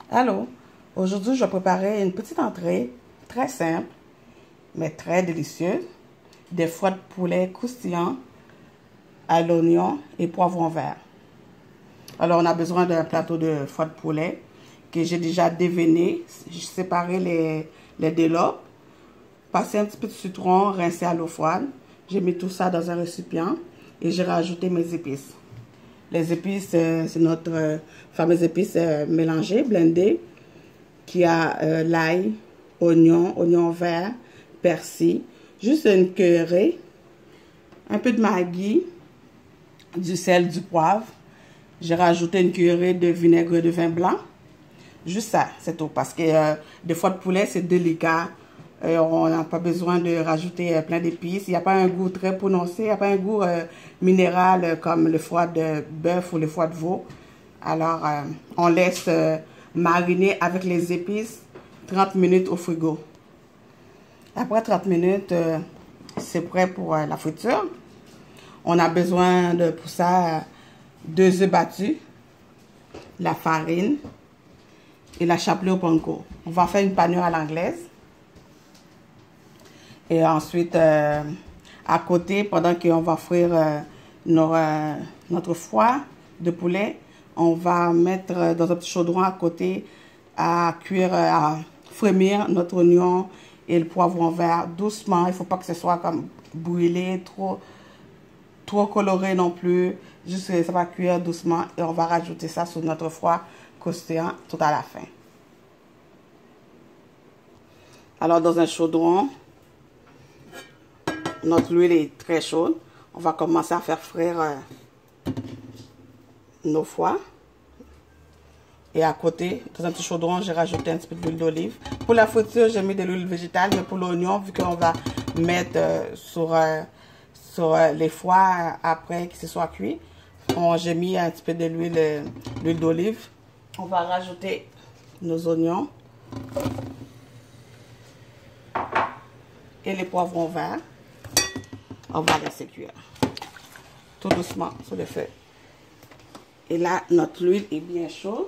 Allô, aujourd'hui je vais préparer une petite entrée très simple mais très délicieuse, des foies de poulet croustillants à l'oignon et poivron vert. Alors on a besoin d'un plateau de foies de poulet que j'ai déjà déveiné, j'ai séparé les déloppes, passé un petit peu de citron, rincé à l'eau froide. J'ai mis tout ça dans un récipient et j'ai rajouté mes épices. Les épices, c'est notre fameuse épice mélangée, blendée, qui a l'ail, oignon vert, persil, juste une cuillerée, un peu de maggi, du sel, du poivre. J'ai rajouté une cuillerée de vinaigre de vin blanc. Juste ça, c'est tout. Parce que des foies de poulet, c'est délicat. On n'a pas besoin de rajouter plein d'épices. Il n'y a pas un goût très prononcé. Il n'y a pas un goût minéral comme le foie de bœuf ou le foie de veau. Alors, on laisse mariner avec les épices 30 minutes au frigo. Après 30 minutes, c'est prêt pour la friture. On a besoin de, pour ça, 2 œufs battus, la farine et la chapelure au panko. On va faire une panure à l'anglaise. Et ensuite, à côté, pendant qu'on va frire notre foie de poulet, on va mettre dans un petit chaudron à côté à cuire, à frémir notre oignon et le poivron vert doucement. Il ne faut pas que ce soit comme brûlé, trop coloré non plus. Juste que ça va cuire doucement et on va rajouter ça sur notre foie croustillant tout à la fin. Alors dans un chaudron, notre huile est très chaude. On va commencer à faire frire nos foies. Et à côté, dans un petit chaudron, j'ai rajouté un petit peu d'huile d'olive. Pour la friture, j'ai mis de l'huile végétale, mais pour l'oignon, vu qu'on va mettre sur les foies après qu'ils se soient cuits, j'ai mis un petit peu de l'huile d'olive. On va rajouter nos oignons et les poivrons verts. On va laisser cuire tout doucement sur le feu. Et là, notre huile est bien chaude.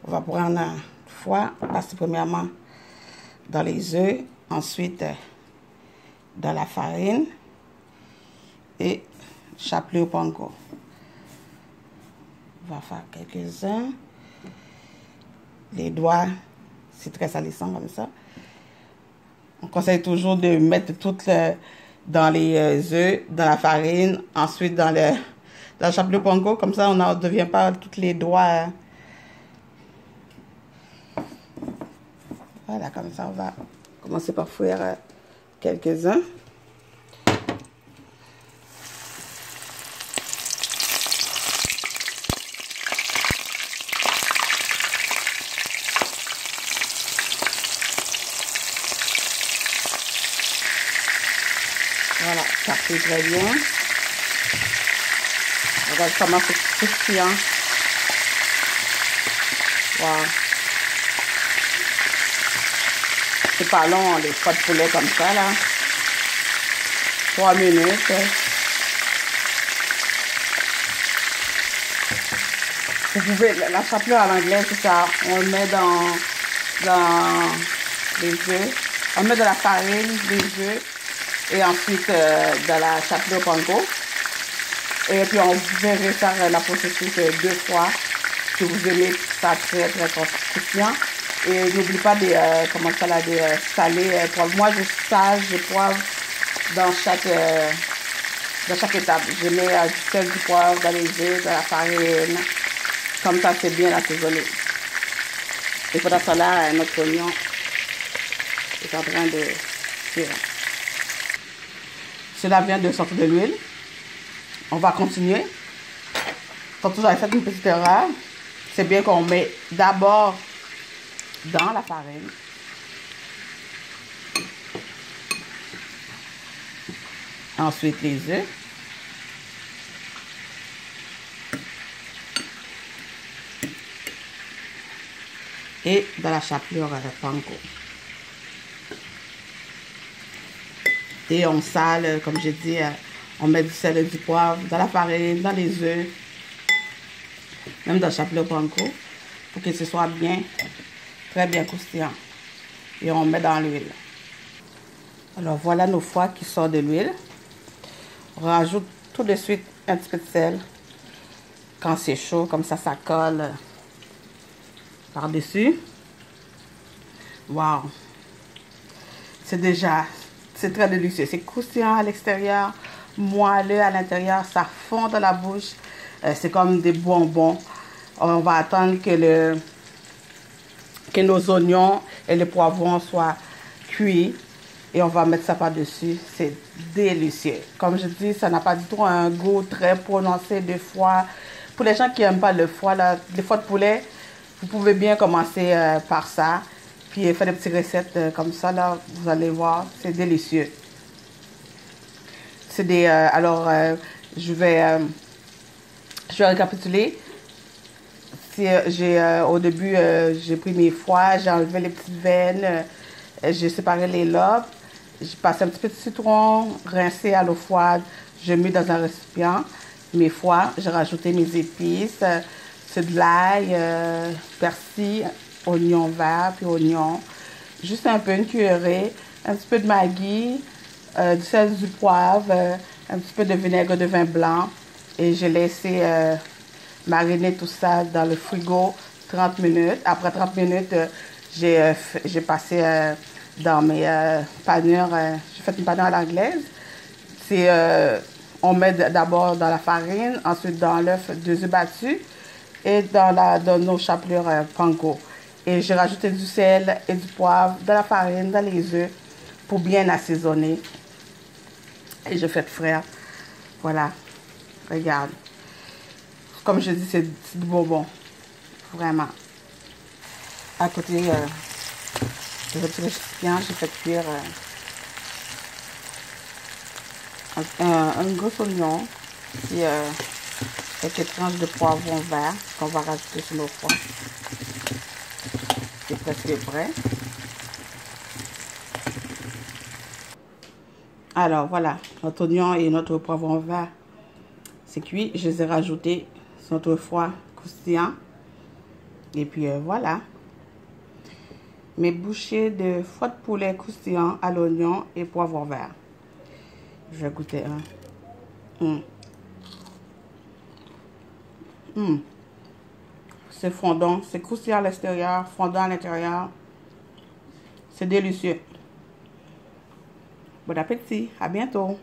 On va prendre un foie, passer premièrement dans les œufs, ensuite dans la farine et chapelure au panko. On va faire quelques-uns. Les doigts, c'est très salissant comme ça. On conseille toujours de mettre tout dans les œufs, dans la farine, ensuite dans la chapelure au panko. Comme ça, on ne devient pas tous les doigts. Voilà, comme ça, on va commencer par frire quelques-uns. Voilà, ça fait très bien. Regarde comment c'est croustillant. Wow. C'est pas long, les foies de poulet comme ça, là. 3 minutes. Vous pouvez, la chapelure à l'anglaise, c'est ça. On le met dans les œufs. On met de la farine, des œufs. Et ensuite, de la chapelure au panko. Et puis, on verra faire la processus 2 fois. Si vous aimez ça très, très croustillant. Et n'oublie pas de saler poivre. Moi, je sale, je poivre dans chaque étape. Je mets du sel, du poivre dans les œufs, dans la farine. Comme ça, c'est bien assaisonné. Et pendant ça, là, notre oignon est en train de cuire. Cela vient de sortir de l'huile. On va continuer. Surtout, j'avais fait une petite erreur. C'est bien qu'on met d'abord dans la farine. Ensuite, les œufs. Et dans la chapelure panko. Et on sale, comme j'ai dit, on met du sel et du poivre dans la farine, dans les œufs. même dans chapelure panko, pour que ce soit bien, très bien croustillant. Et on met dans l'huile. Alors voilà nos foies qui sortent de l'huile. On rajoute tout de suite un petit peu de sel. Quand c'est chaud, comme ça colle par-dessus. Waouh! C'est très délicieux. C'est croustillant à l'extérieur, moelleux à l'intérieur, ça fond dans la bouche. C'est comme des bonbons. On va attendre que nos oignons et les poivrons soient cuits. Et on va mettre ça par-dessus. C'est délicieux. Comme je dis, ça n'a pas du tout un goût très prononcé de foie. Pour les gens qui n'aiment pas le foie, les foies de poulet, vous pouvez bien commencer par ça. Puis faire des petites recettes comme ça, là, vous allez voir, c'est délicieux. C'est des... je vais récapituler. Au début, j'ai pris mes foies, j'ai enlevé les petites veines, j'ai séparé les lobes. J'ai passé un petit peu de citron, rincé à l'eau froide. J'ai mis dans un récipient mes foies. J'ai rajouté mes épices. C'est de l'ail, persil, oignon vert, puis oignon. Juste un peu, une cuillerée. Un petit peu de Maggi, du sel, du poivre, un petit peu de vinaigre de vin blanc. Et j'ai laissé mariner tout ça dans le frigo 30 minutes. Après 30 minutes, j'ai passé... dans mes panures, j'ai fait une panure à l'anglaise. On met d'abord dans la farine, ensuite dans l'œuf, 2 œufs battus et dans nos chapelures panko. Et j'ai rajouté du sel et du poivre dans la farine, dans les œufs pour bien assaisonner. Et je fais frire. Voilà, regarde. Comme je dis, c'est du bonbon. Vraiment. À côté... le petit récipient, j'ai fait cuire un gros oignon et quelques tranches de poivron vert qu'on va rajouter sur nos foies. C'est presque prêt. Alors voilà, notre oignon et notre poivron vert, c'est cuit. Je les ai rajoutés sur notre foie croustillant. Et puis voilà. Mes bouchées de foie de poulet croustillant à l'oignon et poivron vert. Je vais goûter un. C'est fondant, c'est croustillant à l'extérieur, fondant à l'intérieur. C'est délicieux. Bon appétit, à bientôt.